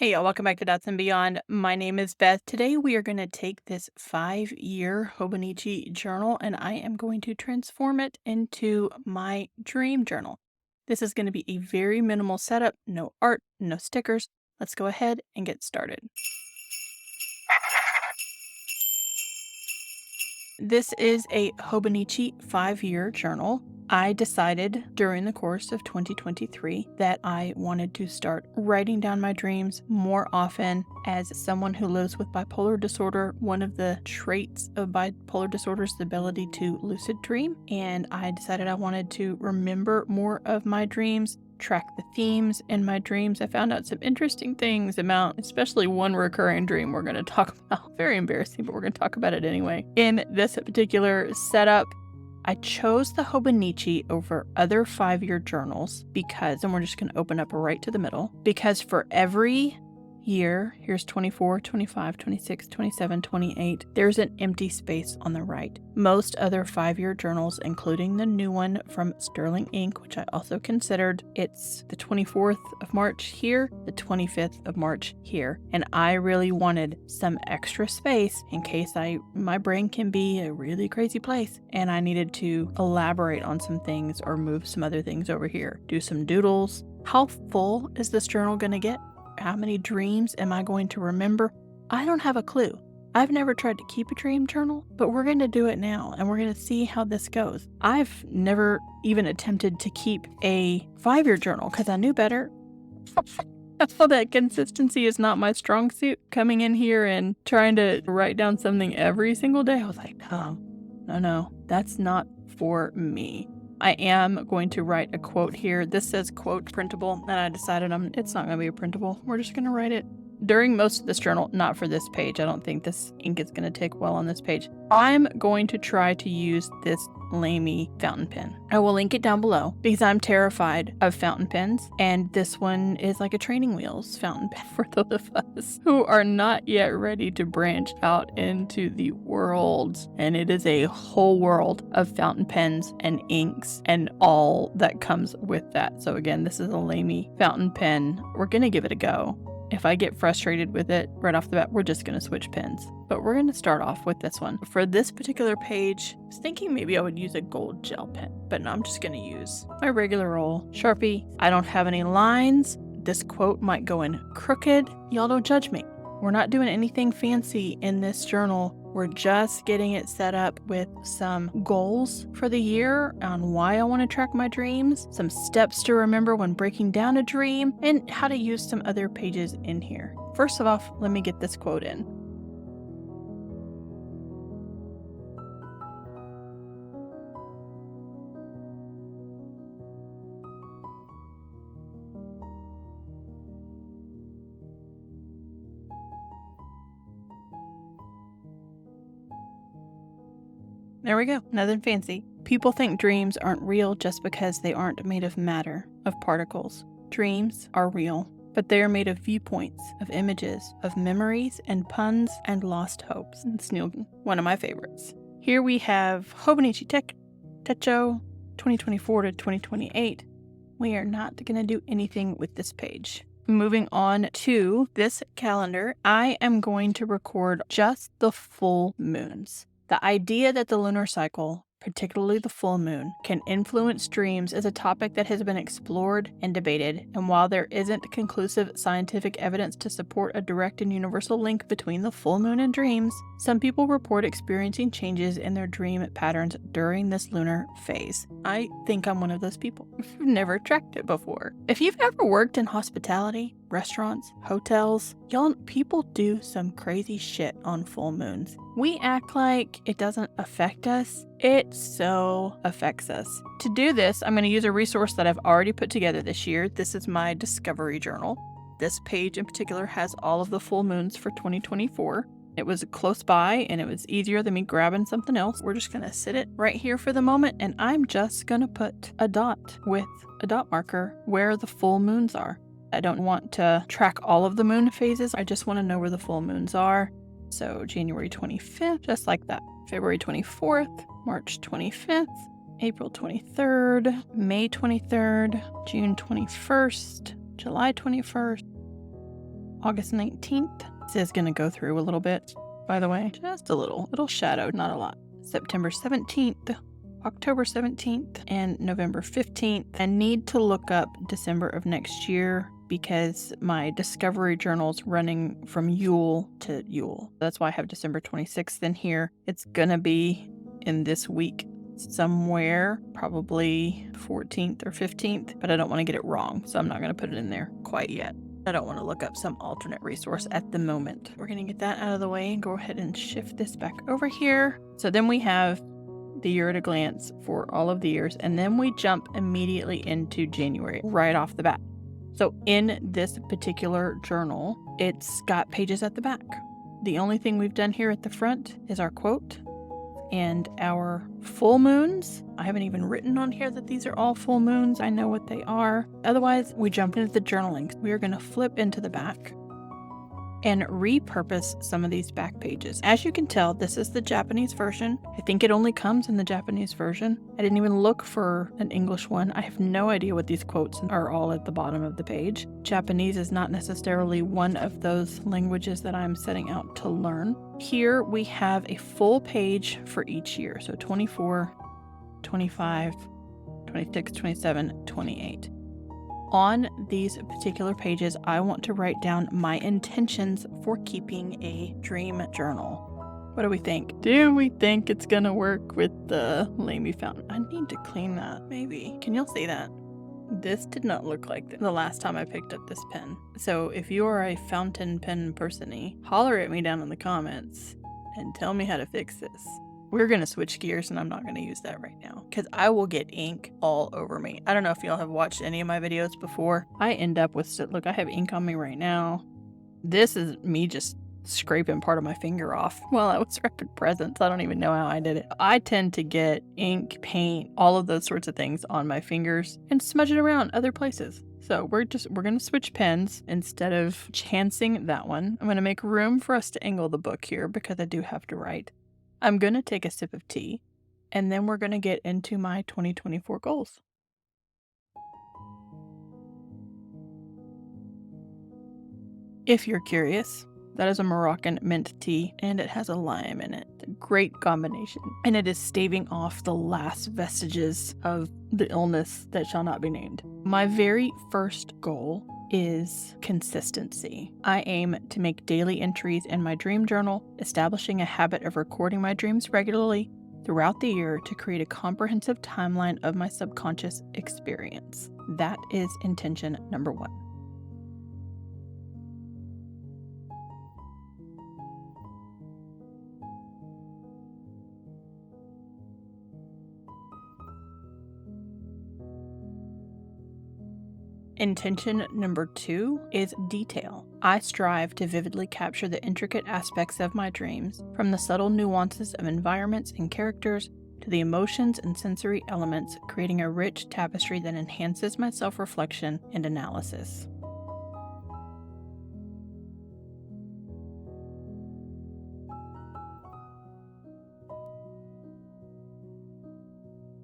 Hey, y'all, welcome back to Dots and Beyond. My name is Beth. Today we are going to take this 5-year Hobonichi journal and I am going to transform it into my dream journal. This is going to be a very minimal setup, no art, no stickers. Let's go ahead and get started. This is a Hobonichi 5-year journal. I decided during the course of 2023 that I wanted to start writing down my dreams more often. As someone who lives with bipolar disorder, one of the traits of bipolar disorder is the ability to lucid dream, and I decided I wanted to remember more of my dreams, track the themes in my dreams. I found out some interesting things about especially one recurring dream we're going to talk about. Very embarrassing, but we're going to talk about it anyway. In this particular setup, I chose the Hobonichi over other 5-year journals because, and we're just going to open up right to the middle, because for every year, here's 24, 25, 26, 27, 28, there's an empty space on the right. Most other 5-year journals, including the new one from Sterling Ink, which I also considered, it's the 24th of March here, the 25th of March here. And I really wanted some extra space in case my brain can be a really crazy place and I needed to elaborate on some things or move some other things over here, do some doodles. How full is this journal going to get? How many dreams am I going to remember? I don't have a clue. I've never tried to keep a dream journal, but we're going to do it now and we're going to see how this goes. I've never even attempted to keep a 5-year journal because I knew better. So that consistency is not my strong suit. Coming in here and trying to write down something every single day, I was like, no, that's not for me. I am going to write a quote here. This says quote printable, and I decided it's not going to be a printable. We're just going to write it during most of this journal, not for this page. I don't think this ink is going to take well on this page. I'm going to try to use this Lamy fountain pen. I will link it down below because I'm terrified of fountain pens, and this one is like a training wheels fountain pen for those of us who are not yet ready to branch out into the world. And it is a whole world of fountain pens and inks and all that comes with that. So again, this is a Lamy fountain pen. We're going to give it a go. If I get frustrated with it right off the bat, we're just going to switch pens. But we're going to start off with this one. For this particular page, I was thinking maybe I would use a gold gel pen, but no, I'm just going to use my regular old Sharpie. I don't have any lines. This quote might go in crooked. Y'all don't judge me. We're not doing anything fancy in this journal. We're just getting it set up with some goals for the year on why I want to track my dreams, some steps to remember when breaking down a dream, and how to use some other pages in here. First of all, let me get this quote in. There we go. Nothing fancy. People think dreams aren't real just because they aren't made of matter, of particles. Dreams are real, but they are made of viewpoints, of images, of memories and puns and lost hopes. It's one of my favorites. Here we have Hobonichi Techo 2024 to 2028. We are not going to do anything with this page. Moving on to this calendar, I am going to record just the full moons. The idea that the lunar cycle, particularly the full moon, can influence dreams is a topic that has been explored and debated, and while there isn't conclusive scientific evidence to support a direct and universal link between the full moon and dreams, some people report experiencing changes in their dream patterns during this lunar phase. I think I'm one of those people who've never tracked it before. If you've ever worked in hospitality, restaurants, hotels, y'all, people do some crazy shit on full moons. We act like it doesn't affect us. It so affects us. To do this, I'm going to use a resource that I've already put together this year. This is my discovery journal. This page in particular has all of the full moons for 2024. It was close by and it was easier than me grabbing something else. We're just going to sit it right here for the moment, and I'm just going to put a dot with a dot marker where the full moons are. I don't want to track all of the moon phases. I just want to know where the full moons are. So January 25th, just like that. February 24th, March 25th, April 23rd, May 23rd, June 21st, July 21st, August 19th. This is going to go through a little bit, by the way. Just a little shadowed, not a lot. September 17th, October 17th, and November 15th. I need to look up December of next year because my discovery journal's running from Yule to Yule. That's why I have December 26th in here. It's gonna be in this week somewhere, probably 14th or 15th, but I don't want to get it wrong, so I'm not going to put it in there quite yet. I don't want to look up some alternate resource at the moment. We're going to get that out of the way and go ahead and shift this back over here. So then we have the year at a glance for all of the years, and then we jump immediately into January right off the bat. So in this particular journal, it's got pages at the back. The only thing we've done here at the front is our quote and our full moons. I haven't even written on here that these are all full moons. I know what they are. Otherwise, we jump into the journaling. We are going to flip into the back and repurpose some of these back pages. As you can tell, this is the Japanese version. I think it only comes in the Japanese version. I didn't even look for an English one. I have no idea what these quotes are all at the bottom of the page. Japanese is not necessarily one of those languages that I'm setting out to learn. Here we have a full page for each year. So 24, 25, 26, 27, 28. On these particular pages, I want to write down my intentions for keeping a dream journal. What do we think? Do we think it's gonna work with the Lamy fountain? I need to clean that, maybe. Can y'all see that? This did not look like the last time I picked up this pen. So if you are a fountain pen person-y, holler at me down in the comments and tell me how to fix this. We're going to switch gears, and I'm not going to use that right now because I will get ink all over me. I don't know if y'all have watched any of my videos before. I end up with, look, I have ink on me right now. This is me just scraping part of my finger off while I was wrapping presents. I don't even know how I did it. I tend to get ink, paint, all of those sorts of things on my fingers and smudge it around other places. So we're going to switch pens instead of chancing that one. I'm going to make room for us to angle the book here because I do have to write. I'm going to take a sip of tea, and then we're going to get into my 2024 goals. If you're curious, that is a Moroccan mint tea, and it has a lime in it. It's a great combination, and it is staving off the last vestiges of the illness that shall not be named. My very first goal is consistency. I aim to make daily entries in my dream journal, establishing a habit of recording my dreams regularly throughout the year to create a comprehensive timeline of my subconscious experience. That is intention number 1. Intention number 2 is detail. I strive to vividly capture the intricate aspects of my dreams, from the subtle nuances of environments and characters to the emotions and sensory elements, creating a rich tapestry that enhances my self-reflection and analysis.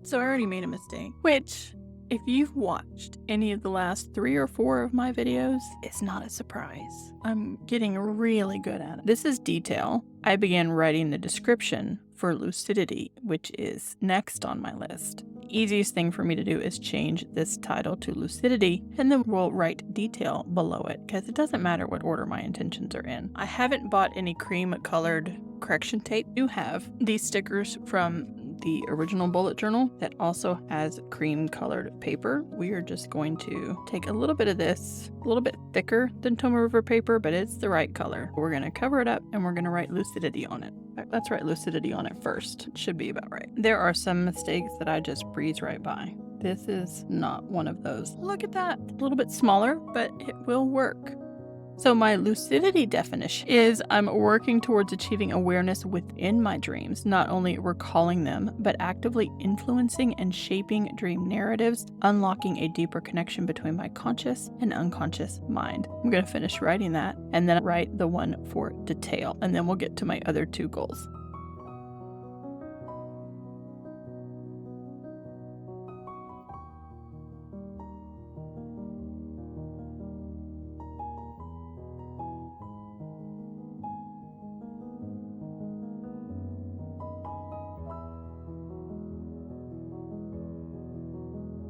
So I already made a mistake, which, if you've watched any of the last 3 or 4 of my videos, it's not a surprise. I'm getting really good at it. This is detail. I began writing the description for Lucidity, which is next on my list. The easiest thing for me to do is change this title to Lucidity, and then we'll write detail below it, because it doesn't matter what order my intentions are in. I haven't bought any cream-colored correction tape. I do have these stickers from the original bullet journal that also has cream colored paper. We are just going to take a little bit of this, a little bit thicker than Toma River paper, but it's the right color. We're going to cover it up and we're going to write Lucidity on it. In fact, let's write Lucidity on it first. It should be about right. There are some mistakes that I just breeze right by. This is not one of those. Look at that. A little bit smaller, but it will work. So my lucidity definition is I'm working towards achieving awareness within my dreams, not only recalling them, but actively influencing and shaping dream narratives, unlocking a deeper connection between my conscious and unconscious mind. I'm going to finish writing that and then write the one for detail, and then we'll get to my other 2 goals.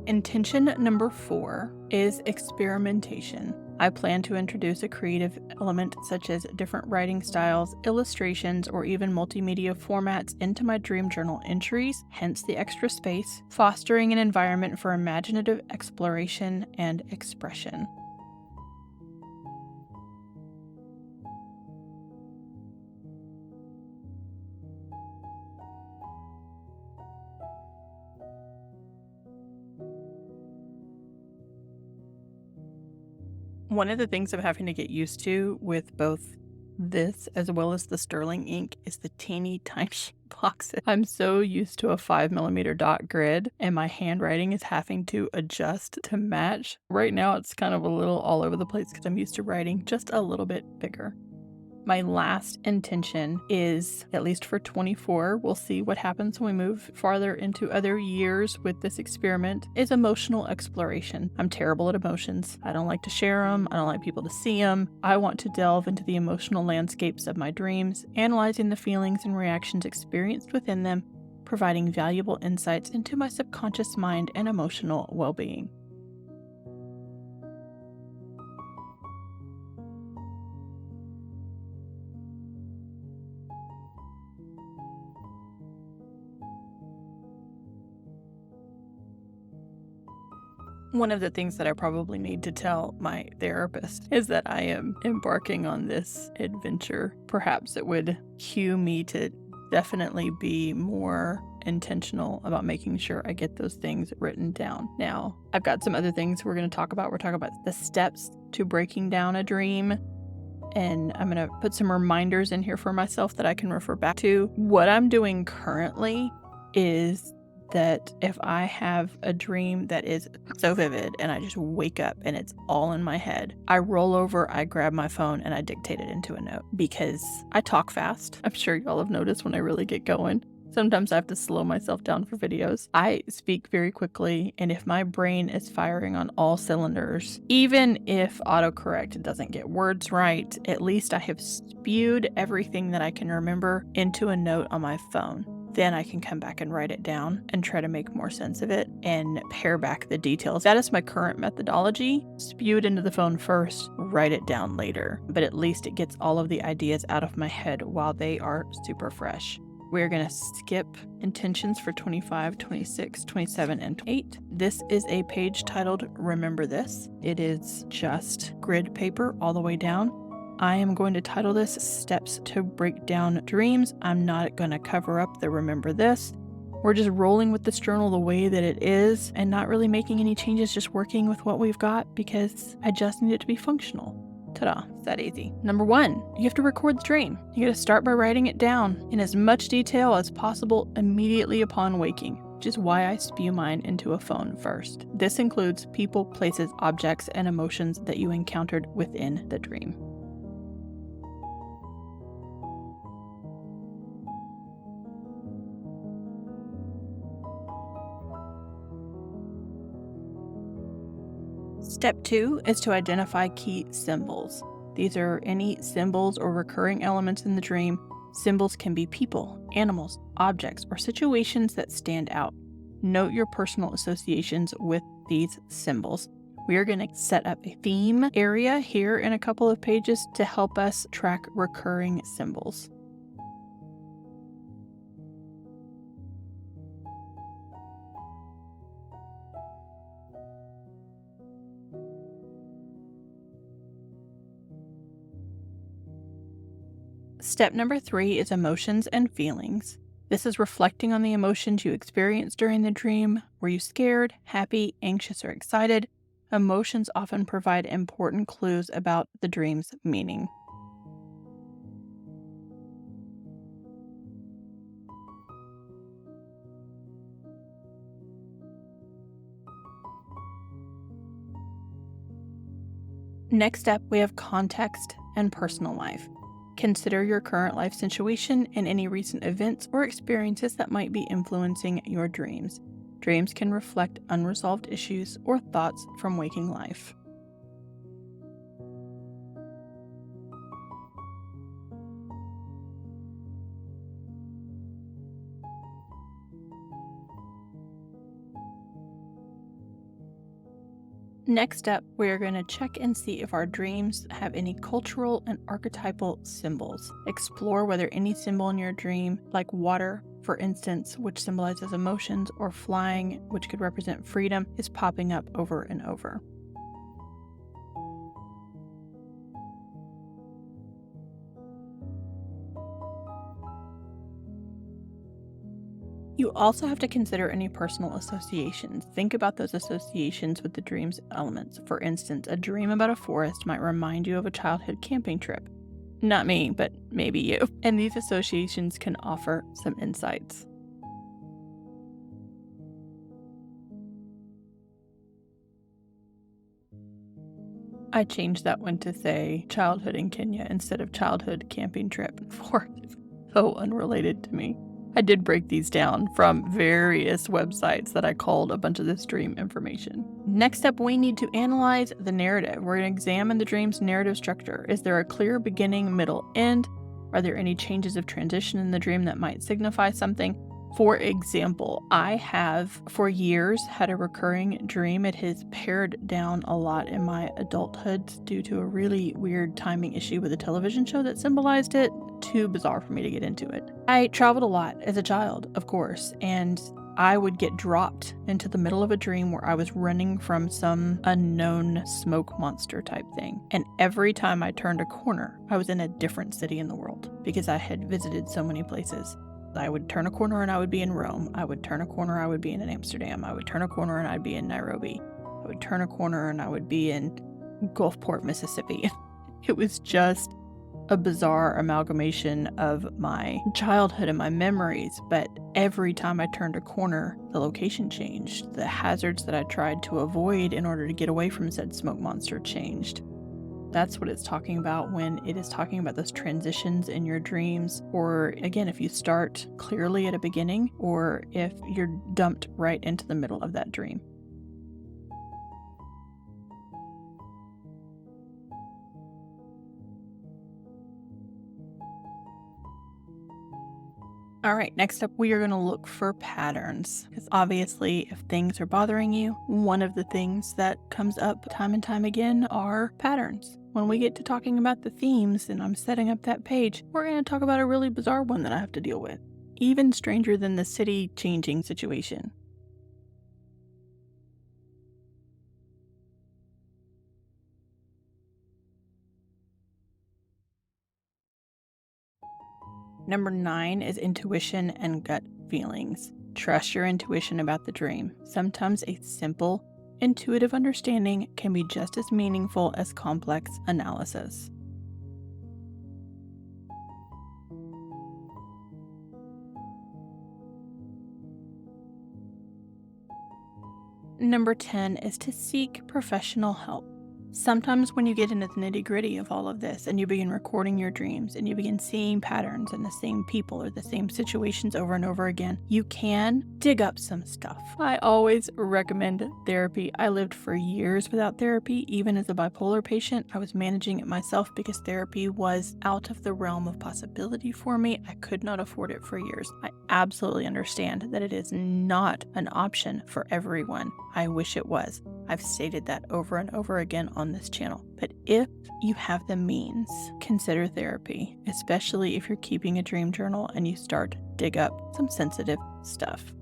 Intention number 4 is experimentation. I plan to introduce a creative element such as different writing styles, illustrations, or even multimedia formats into my dream journal entries, hence the extra space, fostering an environment for imaginative exploration and expression. One of the things I'm having to get used to with both this as well as the sterling ink is the teeny tiny boxes. I'm so used to a 5mm dot grid, and my handwriting is having to adjust to match. Right now, it's kind of a little all over the place because I'm used to writing just a little bit bigger. My last intention is, at least for 24, we'll see what happens when we move farther into other years with this experiment, is emotional exploration. I'm terrible at emotions. I don't like to share them. I don't like people to see them. I want to delve into the emotional landscapes of my dreams, analyzing the feelings and reactions experienced within them, providing valuable insights into my subconscious mind and emotional well-being. One of the things that I probably need to tell my therapist is that I am embarking on this adventure. Perhaps it would cue me to definitely be more intentional about making sure I get those things written down. Now, I've got some other things we're going to talk about. We're talking about the steps to breaking down a dream. And I'm going to put some reminders in here for myself that I can refer back to. What I'm doing currently is that if I have a dream that is so vivid and I just wake up and it's all in my head, I roll over, I grab my phone, and I dictate it into a note because I talk fast. I'm sure y'all have noticed when I really get going. Sometimes I have to slow myself down for videos. I speak very quickly, and if my brain is firing on all cylinders, even if autocorrect doesn't get words right, at least I have spewed everything that I can remember into a note on my phone. Then I can come back and write it down and try to make more sense of it and pare back the details. That is my current methodology. Spew it into the phone first, write it down later. But at least it gets all of the ideas out of my head while they are super fresh. We're going to skip intentions for 25, 26, 27, and 28. This is a page titled Remember This. It is just grid paper all the way down. I am going to title this Steps to Break Down Dreams. I'm not going to cover up the Remember This. We're just rolling with this journal the way that it is and not really making any changes, just working with what we've got because I just need it to be functional. Ta-da, it's that easy. Number 1, you have to record the dream. You gotta start by writing it down in as much detail as possible immediately upon waking, which is why I spew mine into a phone first. This includes people, places, objects, and emotions that you encountered within the dream. Step 2 is to identify key symbols. These are any symbols or recurring elements in the dream. Symbols can be people, animals, objects, or situations that stand out. Note your personal associations with these symbols. We are going to set up a theme area here in a couple of pages to help us track recurring symbols. Step number 3 is emotions and feelings. This is reflecting on the emotions you experienced during the dream. Were you scared, happy, anxious, or excited? Emotions often provide important clues about the dream's meaning. Next up, we have context and personal life. Consider your current life situation and any recent events or experiences that might be influencing your dreams. Dreams can reflect unresolved issues or thoughts from waking life. Next up, we're going to check and see if our dreams have any cultural and archetypal symbols. Explore whether any symbol in your dream, like water, for instance, which symbolizes emotions, or flying, which could represent freedom, is popping up over and over. You also have to consider any personal associations. Think about those associations with the dream's elements. For instance, a dream about a forest might remind you of a childhood camping trip. Not me, but maybe you. And these associations can offer some insights. I changed that one to say childhood in Kenya instead of childhood camping trip. Forest. So unrelated to me. I did break these down from various websites that I called a bunch of this dream information. Next up, we need to analyze the narrative. We're going to examine the dream's narrative structure. Is there a clear beginning, middle, end? Are there any changes of transition in the dream that might signify something? For example, I have for years had a recurring dream. It has pared down a lot in my adulthood due to a really weird timing issue with a television show that symbolized it. Too bizarre for me to get into it. I traveled a lot as a child, of course, and I would get dropped into the middle of a dream where I was running from some unknown smoke monster type thing. And every time I turned a corner, I was in a different city in the world because I had visited so many places. I would turn a corner and I would be in Rome. I would turn a corner, I would be in Amsterdam. I would turn a corner and I'd be in Nairobi. I would turn a corner and I would be in Gulfport, Mississippi. It was just a bizarre amalgamation of my childhood and my memories, but every time I turned a corner, the location changed. The hazards that I tried to avoid in order to get away from said smoke monster changed. That's what it's talking about when it is talking about those transitions in your dreams, or again, if you start clearly at a beginning, or if you're dumped right into the middle of that dream. All right, next up, we are going to look for patterns. Because obviously, if things are bothering you, one of the things that comes up time and time again are patterns. When we get to talking about the themes and I'm setting up that page, we're going to talk about a really bizarre one that I have to deal with. Even stranger than the city changing situation. Number 9 is intuition and gut feelings. Trust your intuition about the dream. Sometimes a simple, intuitive understanding can be just as meaningful as complex analysis. Number 10 is to seek professional help. Sometimes when you get into the nitty-gritty of all of this and you begin recording your dreams and you begin seeing patterns in the same people or the same situations over and over again, you can dig up some stuff. I always recommend therapy. I lived for years without therapy. Even as a bipolar patient, I was managing it myself because therapy was out of the realm of possibility for me. I could not afford it for years. I absolutely understand that it is not an option for everyone. I wish it was. I've stated that over and over again on this channel. But if you have the means, consider therapy, especially if you're keeping a dream journal and you start to dig up some sensitive stuff.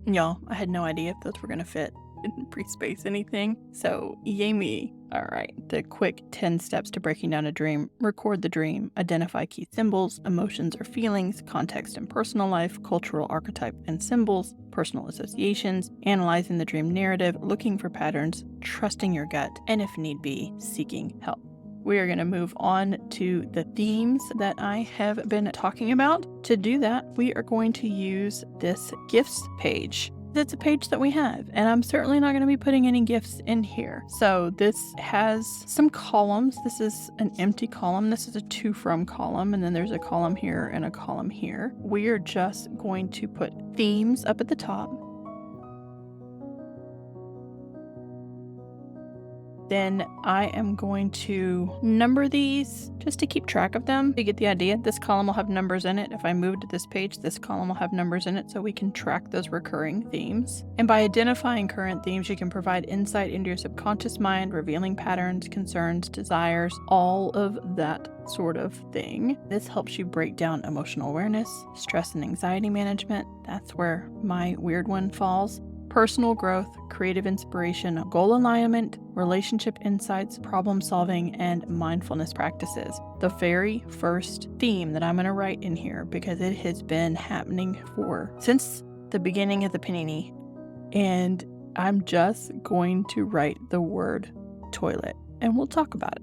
Y'all, I had no idea if those were going to fit. Didn't pre-space anything, so yay me. All right, the quick 10 steps to breaking down a dream. Record the dream, identify key symbols, emotions or feelings, context and personal life, cultural archetype and symbols, personal associations, analyzing the dream narrative, looking for patterns, trusting your gut, and if need be, seeking help. We are going to move on to the themes that I have been talking about. To do that, we are going to use this gifts page. It's a page that we have, and I'm certainly not going to be putting any gifts in here. So this has some columns. This is an empty column. This is a to from column, and then there's a column here and a column here. We are just going to put themes up at the top. Then I am going to number these just to keep track of them. You get the idea. This column will have numbers in it. If I move to this page, this column will have numbers in it so we can track those recurring themes. And by identifying current themes, you can provide insight into your subconscious mind, revealing patterns, concerns, desires, all of that sort of thing. This helps you break down emotional awareness, stress and anxiety management. That's where my weird one falls. Personal growth, creative inspiration, goal alignment, relationship insights, problem solving, and mindfulness practices. The very first theme that I'm going to write in here, because it has been happening since the beginning of the panini, and I'm just going to write the word toilet, and we'll talk about it.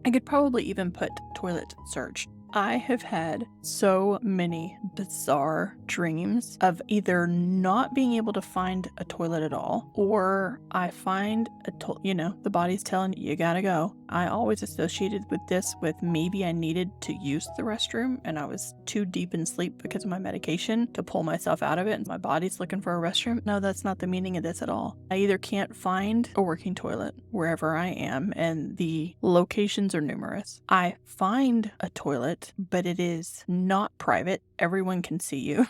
I could probably even put toilet search. I have had so many bizarre dreams of either not being able to find a toilet at all, or I find the body's telling you gotta go. I always associated with this with maybe I needed to use the restroom and I was too deep in sleep because of my medication to pull myself out of it and my body's looking for a restroom. No, that's not the meaning of this at all. I either can't find a working toilet wherever I am, and the locations are numerous. I find a toilet, but it is not private. Everyone can see you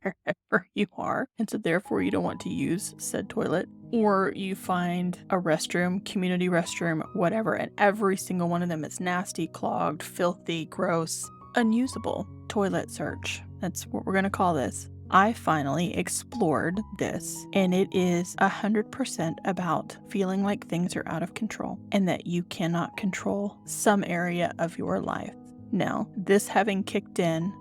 wherever you are, and so therefore you don't want to use said toilet. Or you find a restroom, community restroom, whatever, and every single one of them is nasty, clogged, filthy, gross, unusable. Toilet search. That's what we're going to call this. I finally explored this, and it is 100% about feeling like things are out of control and that you cannot control some area of your life. Now, this having kicked in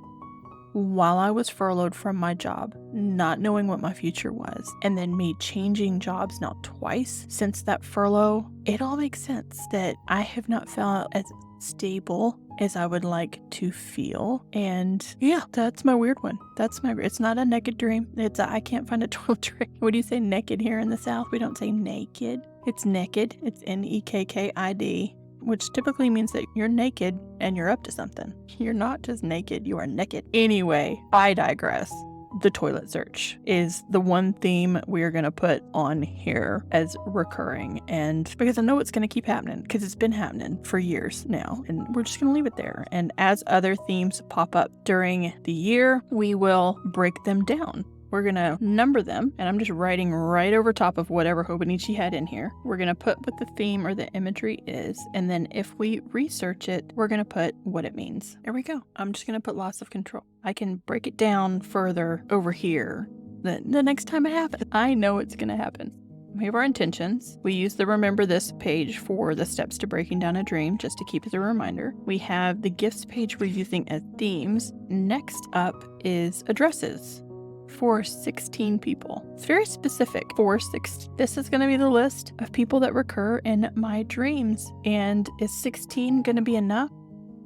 while I was furloughed from my job, not knowing what my future was, and then me changing jobs now twice since that furlough, it all makes sense that I have not felt as stable as I would like to feel. And yeah, that's my weird one. It's not a naked dream. It's I can't find a toilet dream. What do you say naked here in the South? We don't say naked. It's naked. It's NEKKID, which typically means that you're naked and you're up to something. You're not just naked, you are naked. Anyway, I digress. The toilet search is the one theme we're going to put on here as recurring, and because I know it's going to keep happening because it's been happening for years now, and we're just going to leave it there. And as other themes pop up during the year, we will break them down. We're going to number them, and I'm just writing right over top of whatever Hobonichi had in here. We're going to put what the theme or the imagery is, and then if we research it, we're going to put what it means. There we go. I'm just going to put loss of control. I can break it down further over here the next time it happens. I know it's going to happen. We have our intentions. We use the remember this page for the steps to breaking down a dream, just to keep as a reminder. We have the gifts page we're using as themes. Next up is addresses. For 16 people. It's very specific. This is going to be the list of people that recur in my dreams. And is 16 going to be enough?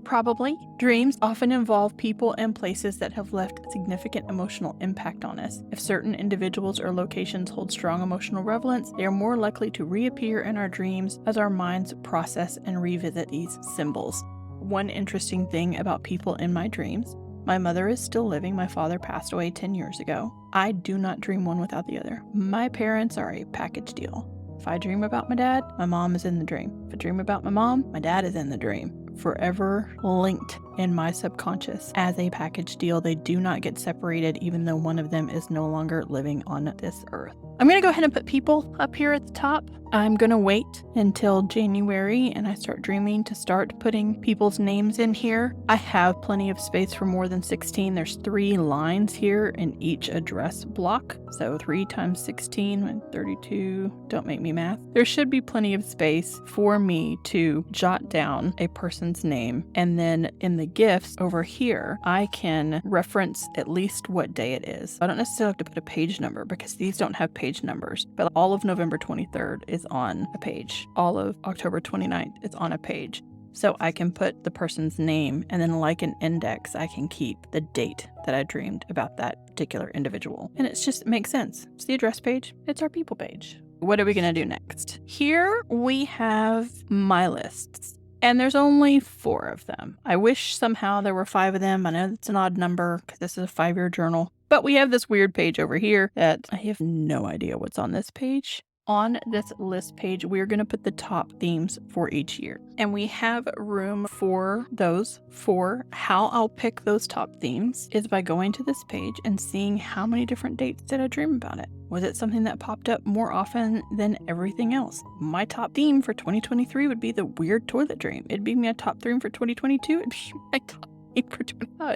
Probably. Dreams often involve people and places that have left significant emotional impact on us. If certain individuals or locations hold strong emotional relevance, they are more likely to reappear in our dreams as our minds process and revisit these symbols. One interesting thing about people in my dreams: my mother is still living. My father passed away 10 years ago. I do not dream one without the other. My parents are a package deal. If I dream about my dad, my mom is in the dream. If I dream about my mom, my dad is in the dream. Forever linked in my subconscious as a package deal. They do not get separated, even though one of them is no longer living on this earth. I'm going to go ahead and put people up here at the top. I'm going to wait until January and I start dreaming to start putting people's names in here. I have plenty of space for more than 16. There's 3 lines here in each address block. So 3 times 16 and 32. Don't make me math. There should be plenty of space for me to jot down a person's name. And then in the gifts over here, I can reference at least what day it is. I don't necessarily have to put a page number because these don't have page numbers, but all of November 23rd is on a page. All of October 29th is on a page. So I can put the person's name, and then like an index, I can keep the date that I dreamed about that particular individual. And it makes sense. It's the address page. It's our people page. What are we going to do next? Here we have my lists. And there's only 4 of them. I wish somehow there were 5 of them. I know it's an odd number because this is a 5-year journal. But we have this weird page over here that I have no idea what's on this page. On this list page, we're going to put the top themes for each year. And we have room for those. For how I'll pick those top themes is by going to this page and seeing how many different dates did I dream about it. Was it something that popped up more often than everything else? My top theme for 2023 would be the weird toilet dream. It'd be my top theme for 2022. It'd be my top theme for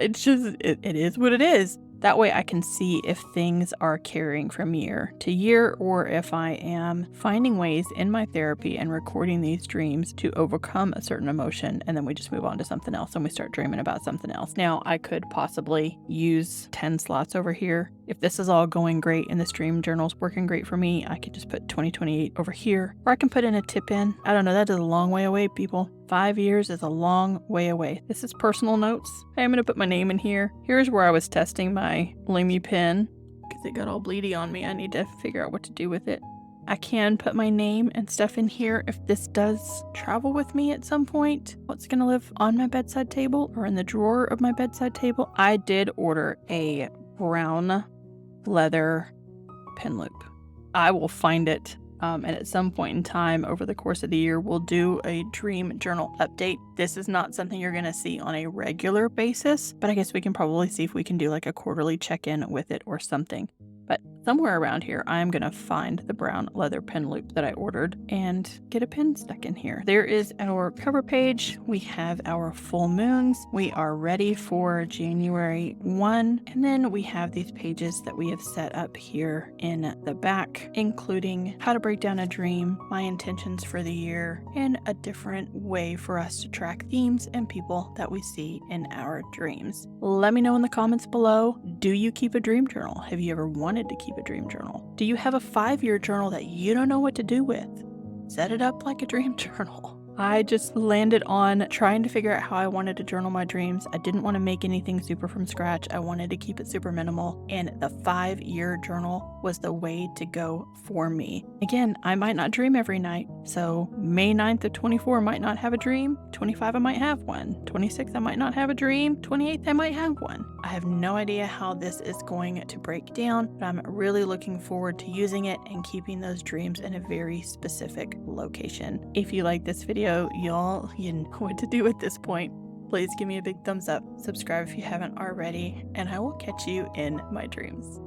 it's just, it is what it is. That way I can see if things are carrying from year to year, or if I am finding ways in my therapy and recording these dreams to overcome a certain emotion, and then we just move on to something else and we start dreaming about something else. Now, I could possibly use 10 slots over here. If this is all going great and this dream journal's working great for me, I could just put 2028 over here, or I can put in a tip in. I don't know, that is a long way away, people. 5 years is a long way away. This is personal notes. Hey, I'm going to put my name in here. Here's where I was testing my Lamy pen because it got all bleedy on me. I need to figure out what to do with it. I can put my name and stuff in here if this does travel with me at some point. What's going to live on my bedside table or in the drawer of my bedside table? I did order a brown leather pen loop. I will find it. And at some point in time over the course of the year, we'll do a dream journal update. This is not something you're going to see on a regular basis, but I guess we can probably see if we can do like a quarterly check-in with it or something. But somewhere around here, I'm going to find the brown leather pen loop that I ordered and get a pin stuck in here. There is our cover page. We have our full moons. We are ready for January 1. And then we have these pages that we have set up here in the back, including how to break down a dream, my intentions for the year, and a different way for us to track themes and people that we see in our dreams. Let me know in the comments below, do you keep a dream journal? Have you ever wanted to keep a dream journal? Do you have a 5-year journal that you don't know what to do with? Set it up like a dream journal. I just landed on trying to figure out how I wanted to journal my dreams. I didn't want to make anything super from scratch. I wanted to keep it super minimal, and the 5-year journal was the way to go for me. Again, I might not dream every night, so May 9th of 24 might not have a dream. 25 I might have one. 26 I might not have a dream. 28th I might have one. I have no idea how this is going to break down, but I'm really looking forward to using it and keeping those dreams in a very specific location. If you like this video, you know what to do at this point. Please give me a big thumbs up, subscribe if you haven't already, and I will catch you in my dreams.